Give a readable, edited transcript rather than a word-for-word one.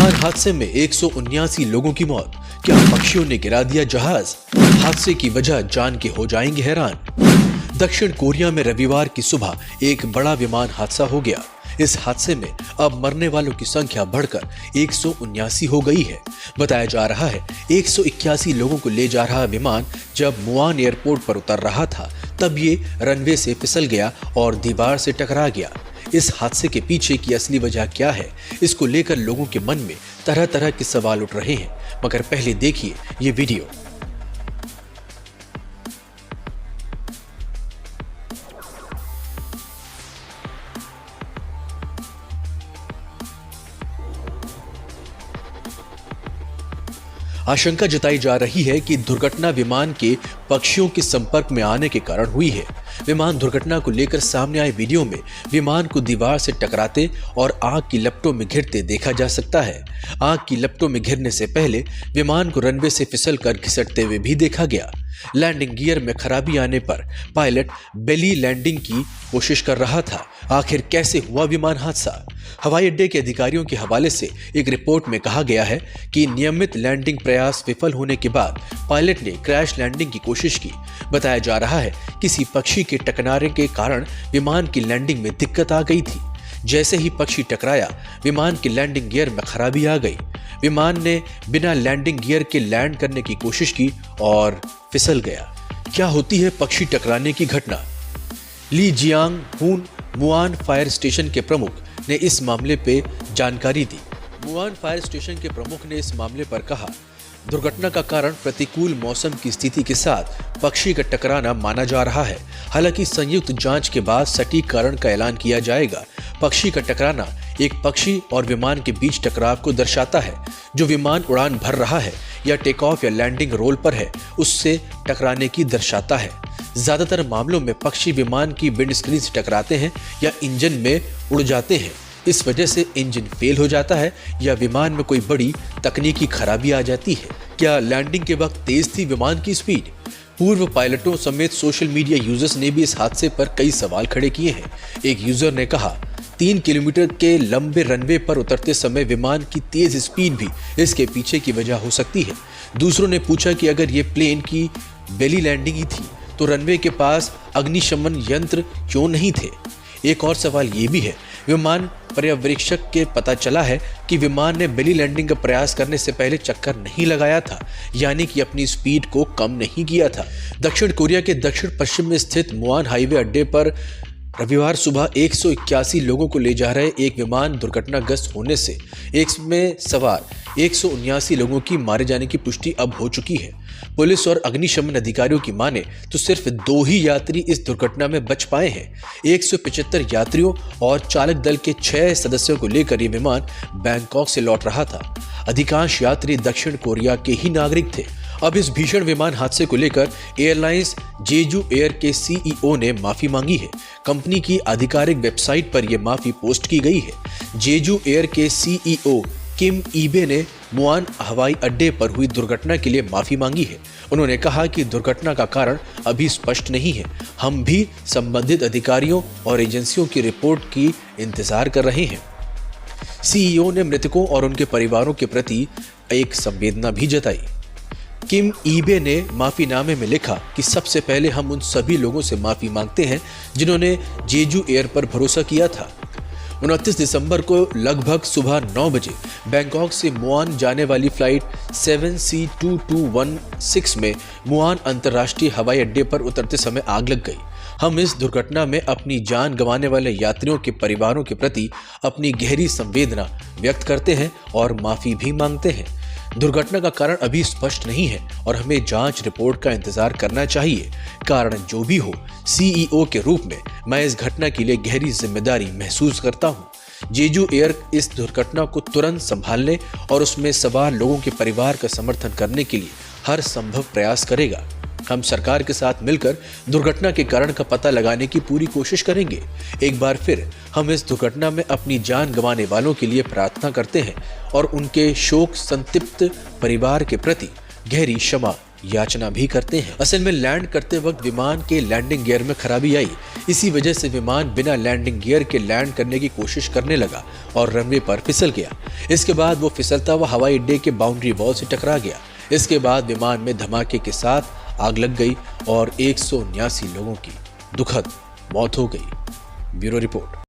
विमान हादसे में 179 लोगों की मौत। क्या पक्षियों ने गिरा दिया जहाज? हादसे की वजह जान के हो जाएंगे हैरान। दक्षिण कोरिया में रविवार की सुबह एक बड़ा विमान हादसा हो गया। इस हादसे में अब मरने वालों की संख्या बढ़कर 179 हो गई है। बताया जा रहा है 181 लोगों को ले जा रहा विमान जब मुआन एयरपोर्ट पर उतर रहा था तब ये रनवे से फिसल गया और दीवार से टकरा गया। इस हादसे के पीछे की असली वजह क्या है, इसको लेकर लोगों के मन में तरह तरह के सवाल उठ रहे हैं। मगर पहले देखिए ये वीडियो। आशंका जताई जा रही है कि दुर्घटना विमान के पक्षियों के संपर्क में आने के कारण हुई है। विमान दुर्घटना को लेकर सामने आए वीडियो में विमान को दीवार से टकराते और आग की लपटों में घिरते देखा जा सकता है। आग की लपटों में घिरने से पहले विमान को रनवे से फिसलकर घिसटते हुए भी देखा गया। लैंडिंग गियर में खराबी आने पर पायलट बेली लैंडिंग की कोशिश कर रहा था। आखिर कैसे हुआ विमान हादसा? हवाई अड्डे के अधिकारियों के हवाले से एक रिपोर्ट में कहा गया है कि नियमित लैंडिंग प्रयास विफल होने के बाद पायलट ने क्रैश लैंडिंग की कोशिश की। बताया जा रहा है किसी पक्षी के टकराने के कारण विमान की लैंडिंग में दिक्कत आ गई थी। जैसे ही पक्षी टकराया विमान की लैंडिंग गियर में खराबी आ गई। विमान ने बिना लैंडिंग गियर के लैंड करने की कोशिश की और फिसल गया। क्या होती है पक्षी टकराने की घटना? ली जियांग हुन मुआन फायर स्टेशन के प्रमुख ने इस मामले पे जानकारी दी। मुआन फायर स्टेशन के प्रमुख ने इस मामले पर कहा, दुर्घटना का कारण प्रतिकूल मौसम की स्थिति के साथ पक्षी का टकराना माना जा रहा है। हालांकि संयुक्त जांच के बाद सटीक कारण का ऐलान किया जाएगा। पक्षी का टकराना एक पक्षी और विमान के बीच टकराव को दर्शाता है। जो विमान उड़ान भर रहा है या टेक ऑफ या लैंडिंग रोल पर है उससे टकराने की दर्शाता है। ज्यादातर मामलों में पक्षी विमान की विंडस्क्रीन से टकराते हैं या इंजन में उड़ जाते हैं। इस वजह से इंजन फेल हो जाता है या विमान में कोई बड़ी तकनीकी खराबी आ जाती है। क्या लैंडिंग के वक्त तेज थी विमान की स्पीड? पूर्व पायलटों समेत सोशल मीडिया यूजर्स ने भी इस हादसे पर कई सवाल खड़े किए हैं। एक यूजर ने कहा, 3 किलोमीटर के लंबे रनवे पर उतरते समय विमान की तेज स्पीड भी इसके पीछे की वजह हो सकती है। दूसरों ने पूछा कि अगर ये प्लेन की बेली लैंडिंग ही थी तो रनवे के पास अग्निशमन यंत्र क्यों नहीं थे? एक और सवाल ये भी है, विमान पर्यवेक्षक के पता चला है कि विमान ने बेली लैंडिंग का प्रयास करने से पहले चक्कर नहीं लगाया था, यानी कि अपनी स्पीड को कम नहीं किया था। दक्षिण कोरिया के दक्षिण पश्चिम में स्थित मुआन हाईवे अड्डे पर रविवार सुबह 181 लोगों को ले जा रहे एक विमान दुर्घटनाग्रस्त होने से इसमें सवार 179 लोगों की मारे जाने की पुष्टि अब हो चुकी है। पुलिस और अग्निशमन अधिकारियों की माने तो सिर्फ 2 ही यात्री इस दुर्घटना में बच पाए हैं। 175 यात्रियों और चालक दल के 6 सदस्यों को लेकर ये विमान बैंकॉक से लौट रहा था। अधिकांश यात्री दक्षिण कोरिया के ही नागरिक थे। अब इस भीषण विमान हादसे को लेकर एयरलाइंस जेजू एयर के सीईओ ने माफी मांगी है। कंपनी की आधिकारिक वेबसाइट पर यह माफी पोस्ट की गई है। जेजू एयर के सीईओ किम ईबे ने मुआन हवाई अड्डे पर हुई दुर्घटना के लिए माफी मांगी है। उन्होंने कहा कि दुर्घटना का कारण अभी स्पष्ट नहीं है। हम भी संबंधित अधिकारियों और एजेंसियों की रिपोर्ट की इंतजार कर रहे हैं। सीईओ ने मृतकों और उनके परिवारों के प्रति एक संवेदना भी जताई। किम ईबे ने माफीनामे में लिखा कि सबसे पहले हम उन सभी लोगों से माफी मांगते हैं जिन्होंने जेजू एयर पर भरोसा किया था। 29 दिसंबर को लगभग सुबह 9 बजे बैंकॉक से मुआन जाने वाली फ्लाइट 7C2216 में मुआन अंतर्राष्ट्रीय हवाई अड्डे पर उतरते समय आग लग गई। हम इस दुर्घटना में अपनी जान गंवाने वाले यात्रियों के परिवारों के प्रति अपनी गहरी संवेदना व्यक्त करते हैं और माफी भी मांगते हैं। दुर्घटना का कारण अभी स्पष्ट नहीं है और हमें जांच रिपोर्ट का इंतजार करना चाहिए। कारण जो भी हो, सीईओ के रूप में मैं इस घटना के लिए गहरी जिम्मेदारी महसूस करता हूं। जेजू एयर इस दुर्घटना को तुरंत संभालने और उसमें सवार लोगों के परिवार का समर्थन करने के लिए हर संभव प्रयास करेगा। हम सरकार के साथ मिलकर दुर्घटना के कारण का पता लगाने की पूरी कोशिश करेंगे। एक बार फिर हम इस दुर्घटना में अपनी जान गंवाने वालों के लिए प्रार्थना करते हैं और उनके शोक संतप्त परिवार के प्रति गहरी क्षमा याचना भी करते हैं। असल में लैंड करते वक्त विमान के लैंडिंग गियर में खराबी आई। इसी वजह से विमान बिना लैंडिंग गियर के लैंड करने की कोशिश करने लगा और रनवे पर फिसल गया। इसके बाद वो फिसलता हुआ हवाई अड्डे के बाउंड्री वॉल से टकरा गया। इसके बाद विमान में धमाके के साथ आग लग गई और 179 लोगों की दुखद मौत हो गई। Bureau report.